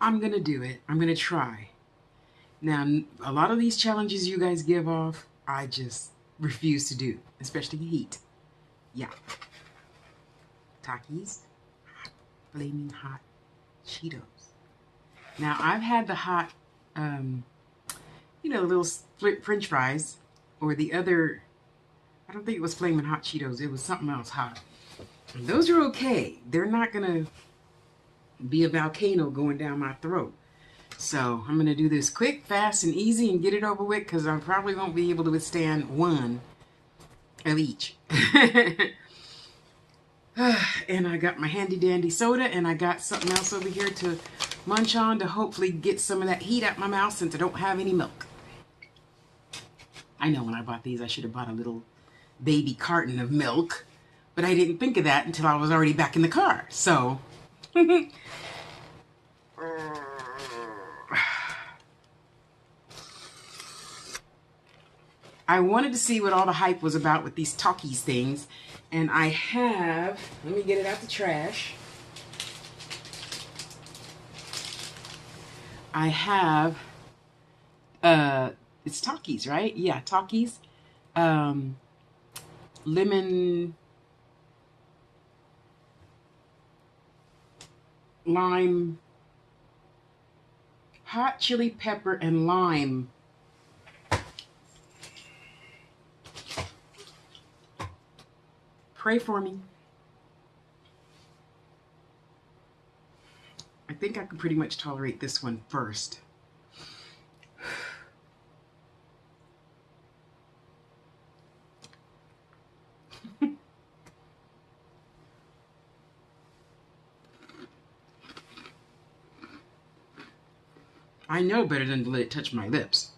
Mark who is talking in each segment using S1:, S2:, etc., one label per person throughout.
S1: I'm going to do it. I'm going to try. Now, a lot of these challenges you guys give off, I just refuse to do, especially heat. Yeah. Takis, flaming hot Cheetos. Now, I've had the hot, little French fries, or the other, I don't think it was flaming hot Cheetos. It was something else hot. And those are okay. They're not going to be a volcano going down my throat. So I'm going to do this quick, fast, and easy and get it over with, because I probably won't be able to withstand one of each. And I got my handy dandy soda, and I got something else over here to munch on to hopefully get some of that heat out my mouth since I don't have any milk. I know when I bought these, I should have bought a little baby carton of milk, but I didn't think of that until I was already back in the car. So I wanted to see what all the hype was about with these Takis things. And I have, let me get it out the trash. I have, it's Takis, right? Yeah, Takis. Lemon, lime, hot chili pepper and lime. Pray for me. I think I can pretty much tolerate this one first. I know better than to let it touch my lips.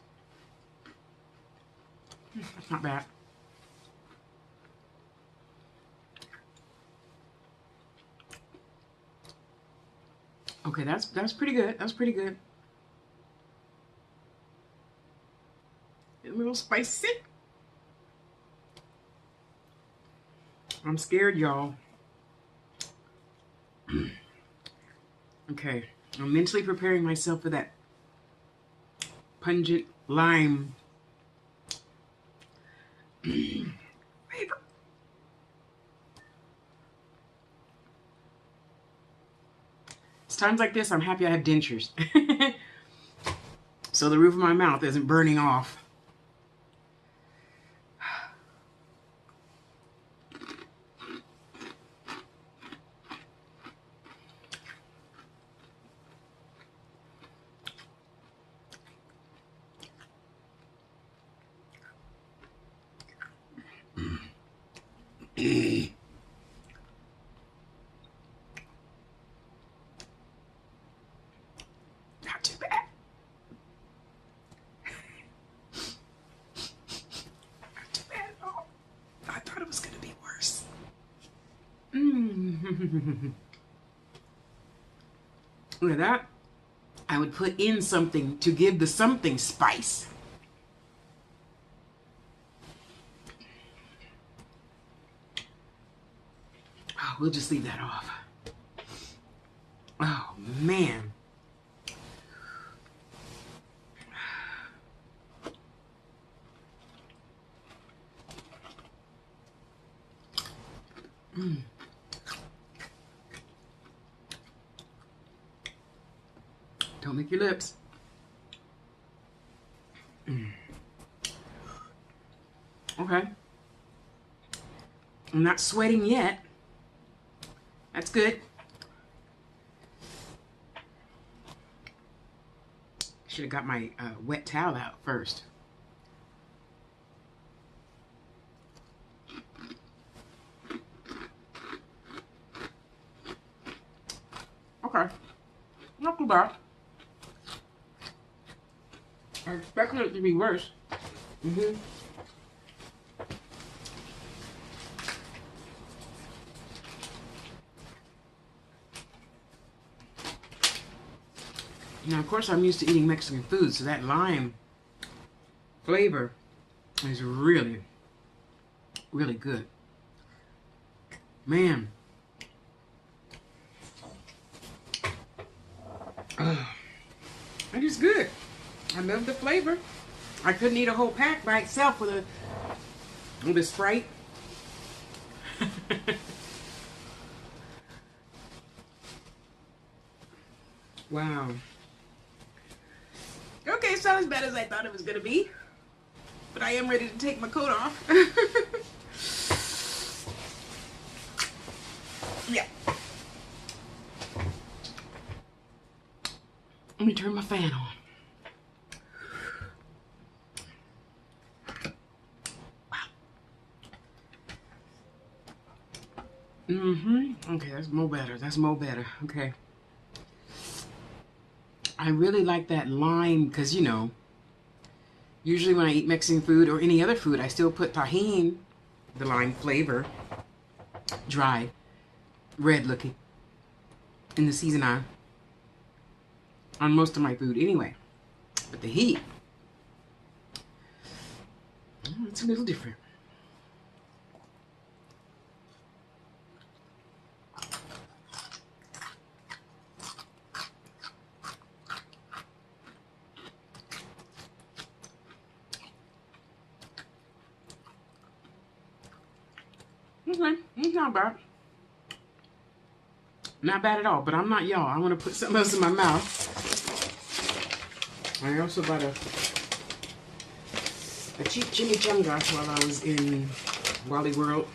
S1: That's not bad. Okay, that's pretty good. That's pretty good. A little spicy. I'm scared, y'all. Okay, I'm mentally preparing myself for that pungent lime flavor. It's times like this I'm happy I have dentures. So the roof of my mouth isn't burning off. Not too bad. Not too bad at all. I thought it was going to be worse. Look at that. I would put in something to give the something spice. Oh, we'll just leave that off. Oh, man. Don't lick your lips. Okay. I'm not sweating yet. That's good. Should have got my wet towel out first. Okay. Not too bad. I expected it to be worse. Now, of course, I'm used to eating Mexican food, so that lime flavor is really, really good. Man. It is good. I love the flavor. I couldn't eat a whole pack by itself with a Sprite. Wow. Okay, it's not as bad as I thought it was gonna be, but I am ready to take my coat off. Yeah. Let me turn my fan on. Okay, that's more better. That's more better. Okay. I really like that lime because, you know, usually when I eat Mexican food or any other food, I still put tahini, the lime flavor, dry, red looking, in the season on most of my food anyway. But the heat, it's a little different. Okay, it's not bad. Not bad at all, but I'm not y'all. I want to put something else in my mouth. I also got a cheap chimichanga while I was in Wally World.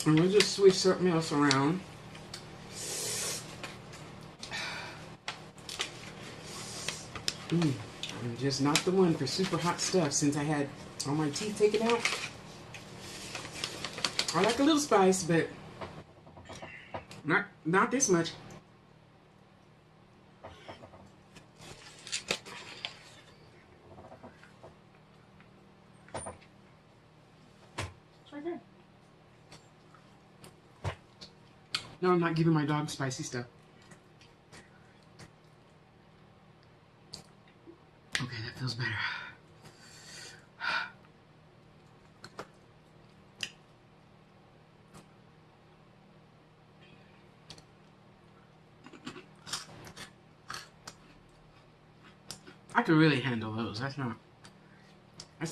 S1: And we'll just switch something else around. I'm just not the one for super hot stuff since I had all my teeth taken out. I like a little spice, but not this much. It's right there. No, I'm not giving my dog spicy stuff. Okay, that feels better. I can really handle those. That's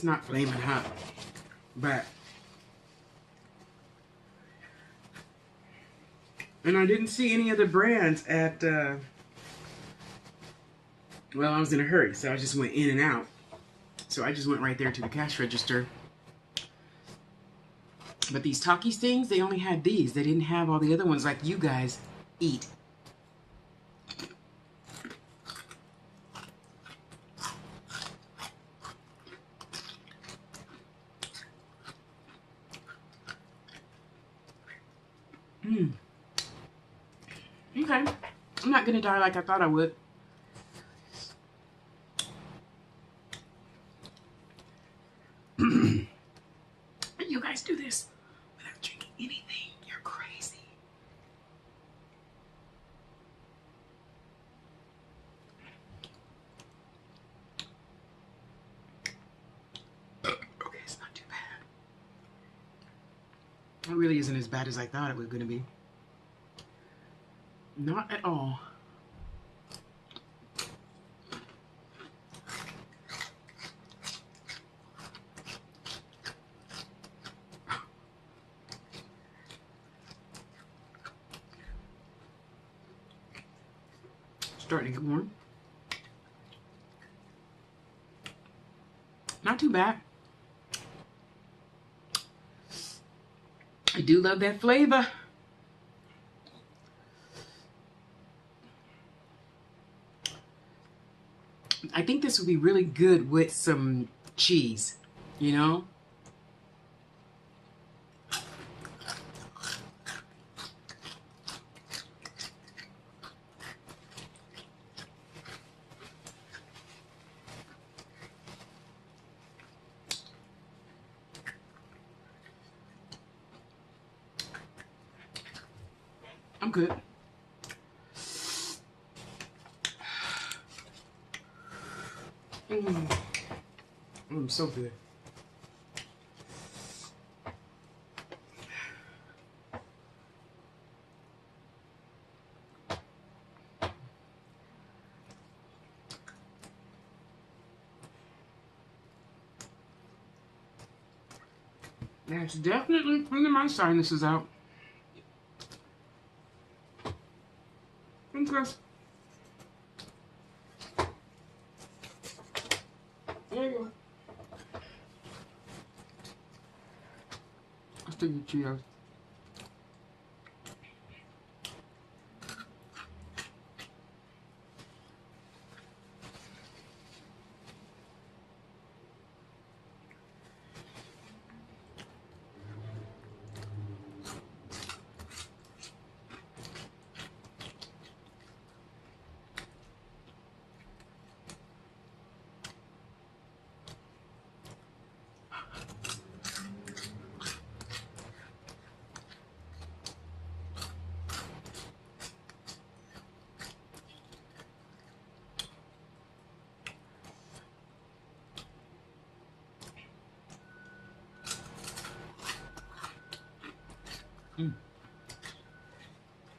S1: not flaming hot. But and I didn't see any other brands at well, I was in a hurry, so I just went in and out. So I just went right there to the cash register. But these Takis things, they only had these. They didn't have all the other ones like you guys eat. Okay. I'm not gonna die like I thought I would. You guys do this without drinking anything. You're crazy. Okay, it's not too bad. It really isn't as bad as I thought it was gonna be. Not at all. Starting to get warm. Not too bad. I do love that flavor. I think this would be really good with some cheese, you know? I'm good. So good. That's definitely cleaning my sinuses out. Okay. There you go. Let's take the Cheetos.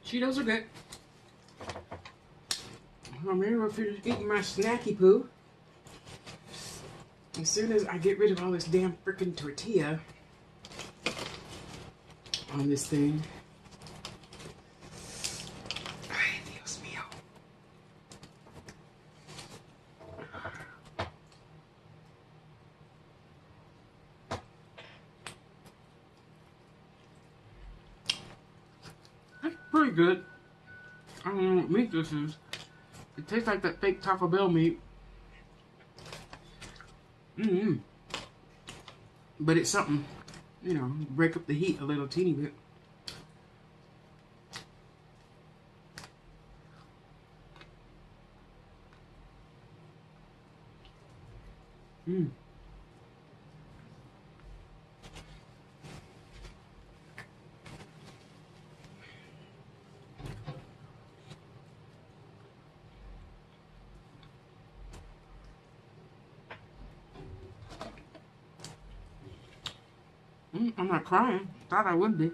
S1: Cheetos are good. I'm ready to finish eating my snacky poo. As soon as I get rid of all this damn freaking tortilla on this thing. Ay, Dios mío. That's pretty good. I don't know what meat this is. It tastes like that fake Taco Bell meat. But it's something, you know, break up the heat a little teeny bit. I'm not crying. Thought I would be.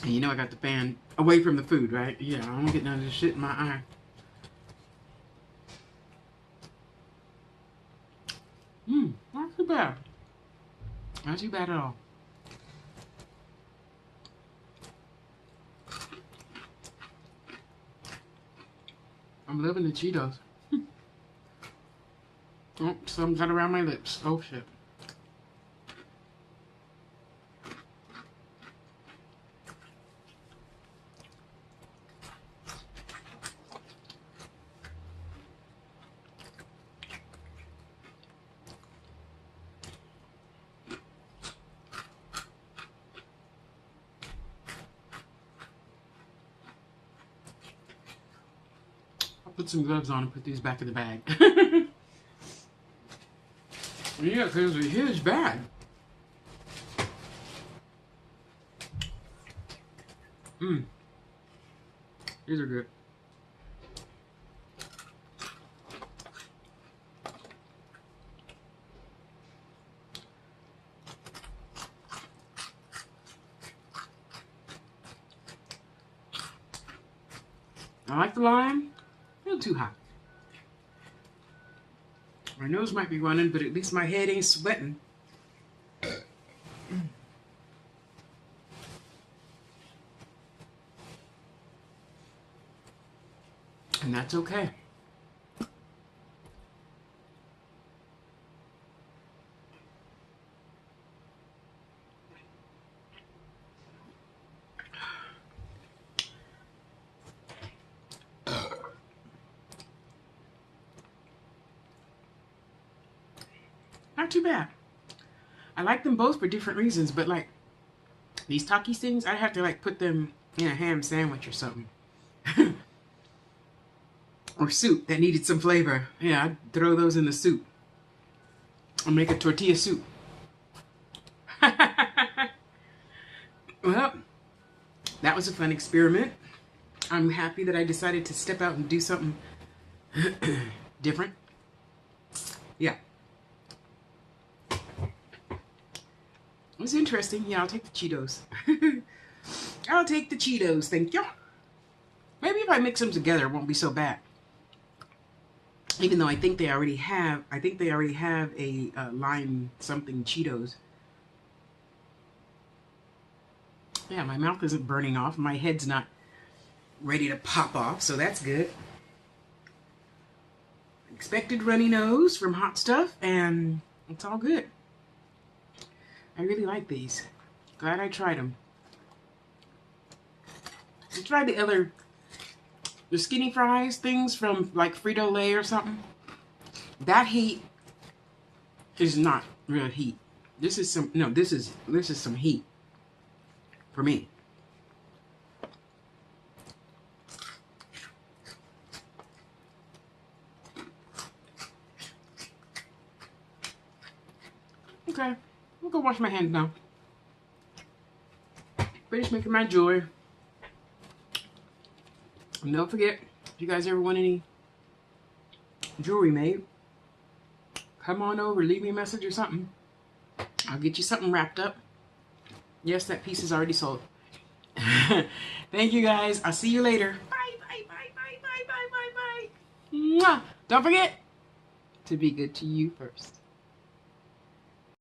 S1: And you know I got the fan away from the food, right? Yeah, I don't get none of this shit in my eye. Not too bad. Not too bad at all. I'm loving the Cheetos. Oh, some got around my lips. Oh shit. Put some gloves on and put these back in the bag. Yeah, because it's a huge bag. These are good. I like the lime. A little too hot. My nose might be running, but at least my head ain't sweating. And that's okay. Not too bad. I like them both for different reasons, but like these Takis things, I have to like put them in a ham sandwich or something. Or soup that needed some flavor. Yeah, I'd throw those in the soup. Or make a tortilla soup. Well, that was a fun experiment. I'm happy that I decided to step out and do something different. Yeah. It's interesting. Yeah, I'll take the Cheetos. I'll take the Cheetos. Thank you. Maybe if I mix them together, it won't be so bad. Even though I think they already have a lime something Cheetos. Yeah, my mouth isn't burning off. My head's not ready to pop off, so that's good. Expected runny nose from hot stuff, and it's all good. I really like these. Glad I tried them. I tried the skinny fries things from like Frito-Lay or something. That heat is not real heat. This is some heat for me. Okay, I'll go wash my hands now. Finish making my jewelry. And don't forget, if you guys ever want any jewelry made, come on over, leave me a message or something. I'll get you something wrapped up. Yes, that piece is already sold. Thank you guys. I'll see you later. Bye, bye, bye, bye, bye, bye, bye, bye. Mwah. Don't forget to be good to you first.